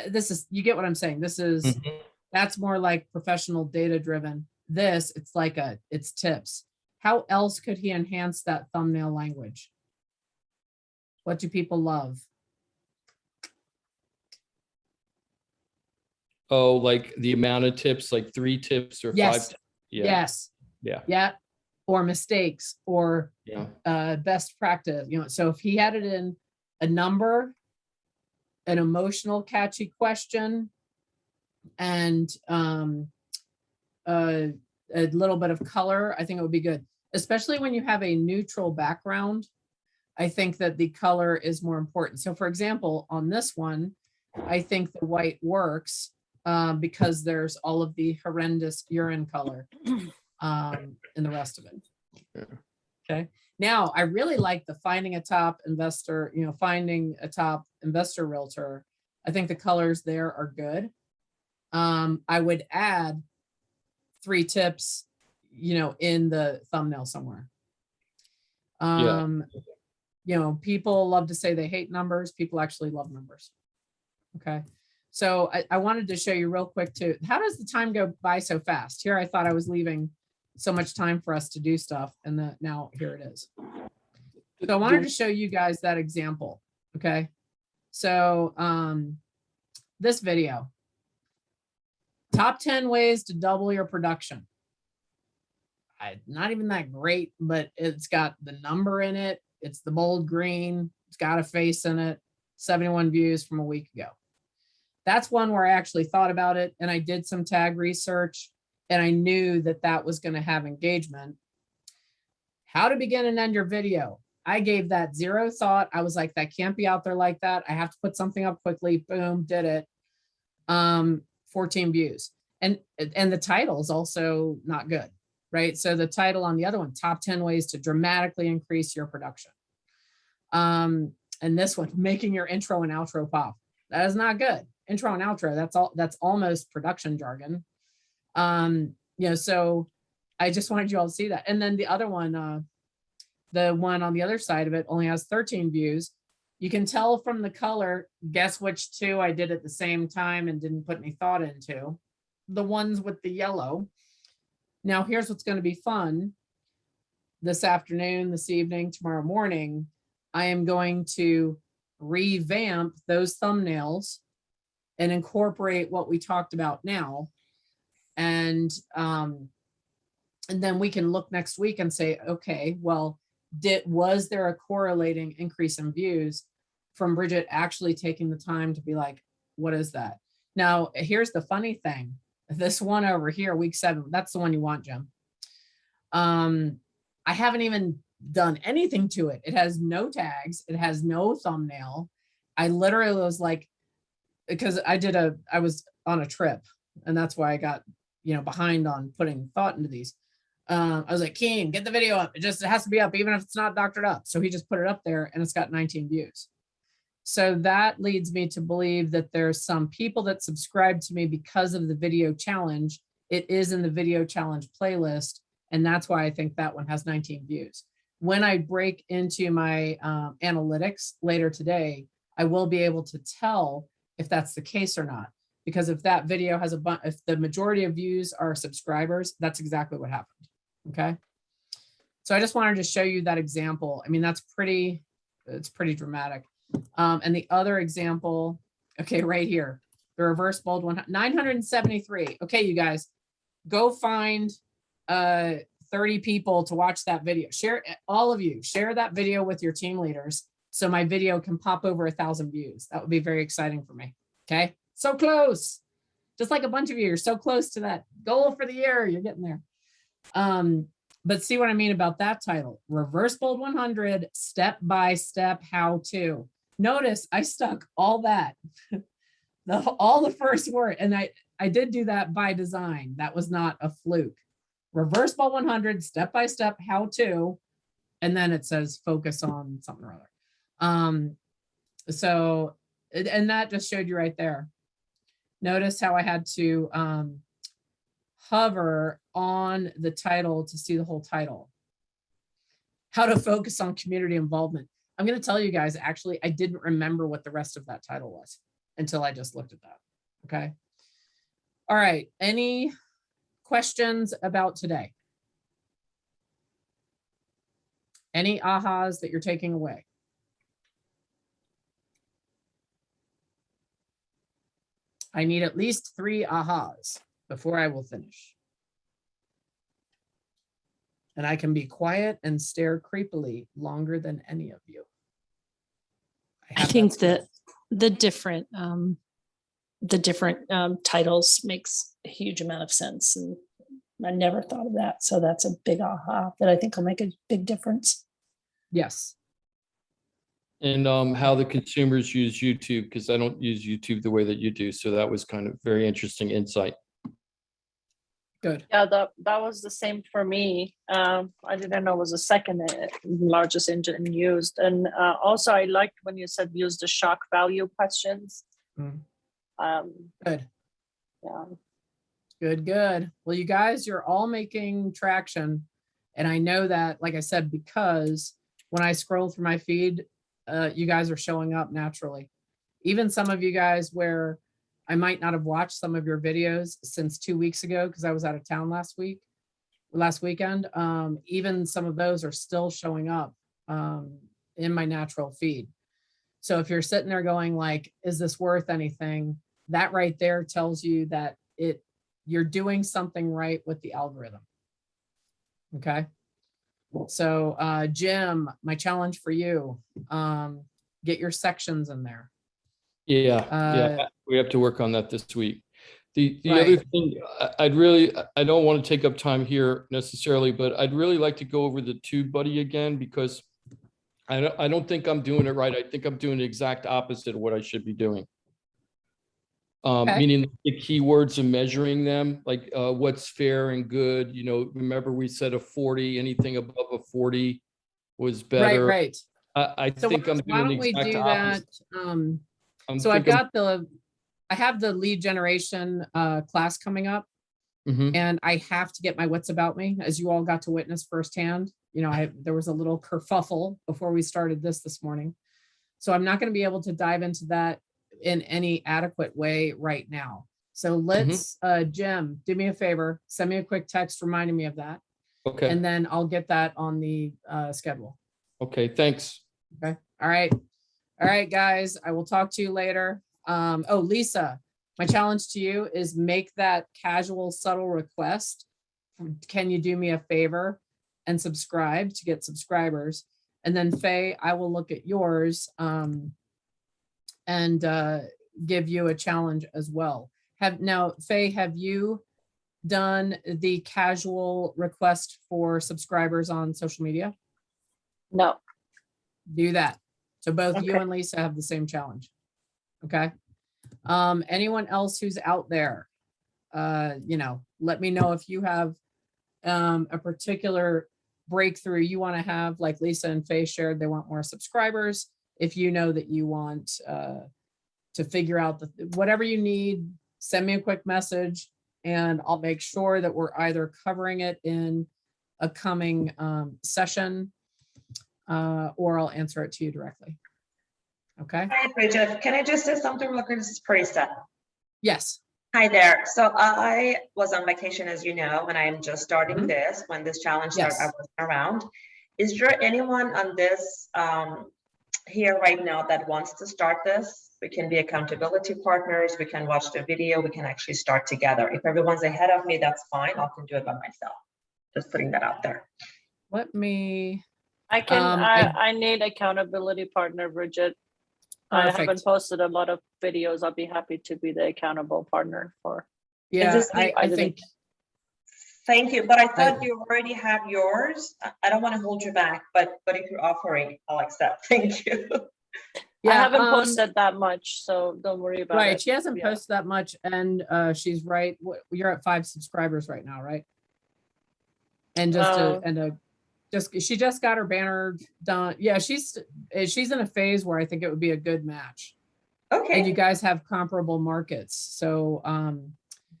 this is, you get what I'm saying? This is, Mhm. that's more like professional data driven. This, it's like it's tips. How else could he enhance that thumbnail language? What do people love? Oh, like the amount of tips, like 3 tips or 5. Yes. Yeah. Yes. Yeah. Yeah. Or mistakes or Yeah. best practice, so if he had it in a number, an emotional catchy question, and a little bit of color, I think it would be good, especially when you have a neutral background. I think that the color is more important. So for example, on this one, I think the white works because there's all of the horrendous urine color in the rest of it. Yeah. Okay. Now I really like the finding a top investor, finding a top investor realtor. I think the colors there are good. I would add 3 tips, in the thumbnail somewhere. People love to say they hate numbers. People actually love numbers. Okay. So I wanted to show you real quick too. How does the time go by so fast? Here, I thought I was leaving so much time for us to do stuff. And now here it is. So I wanted to show you guys that example. Okay. So this video, top 10 ways to double your production. Not even that great, but it's got the number in it. It's the bold green. It's got a face in it. 71 views from a week ago. That's one where I actually thought about it and I did some tag research and I knew that that was going to have engagement. How to begin and end your video. I gave that 0 thought. I was like, that can't be out there like that. I have to put something up quickly. Boom, did it. 14 views. And the title is also not good, right? So the title on the other one, top 10 ways to dramatically increase your production. And this one, making your intro and outro pop. That is not good. Intro and outro, that's almost production jargon. So I just wanted you all to see that. And then the other one, the one on the other side of it only has 13 views. You can tell from the color, guess which 2 I did at the same time and didn't put any thought into. The ones with the yellow. Now here's what's going to be fun. This afternoon, this evening, tomorrow morning, I am going to revamp those thumbnails and incorporate what we talked about now. And then we can look next week and say, okay, well, was there a correlating increase in views from Bridget actually taking the time to be like, what is that? Now, here's the funny thing. This one over here, week 7, that's the one you want, Jim. I haven't even done anything to it. It has no tags. It has no thumbnail. I literally was like, because I was on a trip and that's why I got, behind on putting thought into these. I was like, Keen, get the video up. It has to be up, even if it's not doctored up. So he just put it up there and it's got 19 views. So that leads me to believe that there's some people that subscribe to me because of the video challenge. It is in the video challenge playlist. And that's why I think that one has 19 views. When I break into my analytics later today, I will be able to tell if that's the case or not. Because if that video has if the majority of views are subscribers, that's exactly what happened. Okay. So I just wanted to show you that example. I mean, it's pretty dramatic. And the other example, okay, right here, the reverse bold one, 973. Okay, you guys, go find 30 people to watch that video. Share, all of you, share that video with your team leaders so my video can pop over 1,000 views. That would be very exciting for me. Okay, so close. Just like a bunch of you, you're so close to that goal for the year. You're getting there. But see what I mean about that title, Reverse Bold 100, step-by-step how-to. Notice I stuck all that, all the first word, and I did do that by design. That was not a fluke. Reverse Bold 100, step-by-step how-to, and then it says focus on something or other. So, and that just showed you right there. Notice how I had to hover on the title to see the whole title. how to focus on community involvement. I'm going to tell you guys, actually, I didn't remember what the rest of that title was until I just looked at that. Okay. All right. Any questions about today? Any ahas that you're taking away? I need at least 3 ahas before I will finish. And I can be quiet and stare creepily longer than any of you. I have think skill. that the different titles makes a huge amount of sense. And I never thought of that. So that's a big aha that I think will make a big difference. Yes. And how the consumers use YouTube, because I don't use YouTube the way that you do. So that was kind of very interesting insight. Good. Yeah, that was the same for me. I didn't know it was the second largest engine used. And also I liked when you said use the shock value questions. Mm. Yeah. Good. Good. Well, you guys, you're all making traction. And I know that, like I said, because when I scroll through my feed, you guys are showing up naturally. Even some of you guys where I might not have watched some of your videos since 2 weeks ago because I was out of town last weekend. Even some of those are still showing up in my natural feed. So if you're sitting there going like, is this worth anything? That right there tells you that you're doing something right with the algorithm. Okay. So Jim, my challenge for you, get your sections in there. Yeah, we have to work on that this week. The Right. other thing, I don't want to take up time here necessarily, but I'd really like to go over the TubeBuddy again, because I don't think I'm doing it right. I think I'm doing the exact opposite of what I should be doing. Okay. Meaning the keywords and measuring them, like what's fair and good. You know, remember we said a 40, anything above a 40 was better. Right. I So think I'm why doing don't the we exact do opposite. that? I'm So I've thinking- got I have the lead generation class coming up, Mhm. and I have to get my wits about me, as you all got to witness firsthand. You know, there was a little kerfuffle before we started this morning. So I'm not going to be able to dive into that in any adequate way right now. So let's, Jim, do me a favor, send me a quick text reminding me of that. Okay. And then I'll get that on the schedule. Okay. Thanks. Okay. All right, guys, I will talk to you later. Oh, Lisa, my challenge to you is make that casual, subtle request. Can you do me a favor and subscribe to get subscribers? And then Faye, I will look at yours and give you a challenge as well. Faye, have you done the casual request for subscribers on social media? No. Do that. So both you Okay. and Lisa have the same challenge. Okay. Anyone else who's out there, let me know if you have a particular breakthrough you want to have, like Lisa and Faye shared, they want more subscribers. If you know that you want to figure out whatever you need, send me a quick message and I'll make sure that we're either covering it in a coming session or I'll answer it to you directly. Okay. Hi, Bridget. Can I just say something real quick? This is Parisa. Yes. Hi there. So I was on vacation, as you know, and I am just starting Mhm. this. When this challenge started, I Yes. wasn't around. Is there anyone on this here right now that wants to start this? We can be accountability partners. We can watch the video. We can actually start together. If everyone's ahead of me, that's fine. I can do it by myself. Just putting that out there. Let me. I can, I- I need accountability partner, Bridget. I haven't Perfect. posted a lot of videos. I'll be happy to be the accountable partner for. Yeah, this I the- think. Thank you. But I thought you already have yours. I don't want to hold you back, but if you're offering, I'll accept. Thank you. Yeah, I haven't posted that much, so don't worry about it. Right, she hasn't Yeah. posted that much, and she's right. You're at 5 subscribers right now, right? And she just got her banner done. Yeah, she's in a phase where I think it would be a good match. Okay. And you guys have comparable markets, so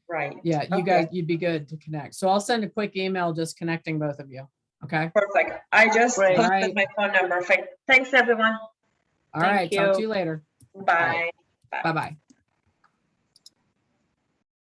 Right. yeah, Okay. you'd be good to connect. So I'll send a quick email just connecting both of you. Okay. Perfect. I just Great. posted Alright. my phone number. Thanks, everyone. All Thank right. Talk to you. you later. Bye. Bye-bye.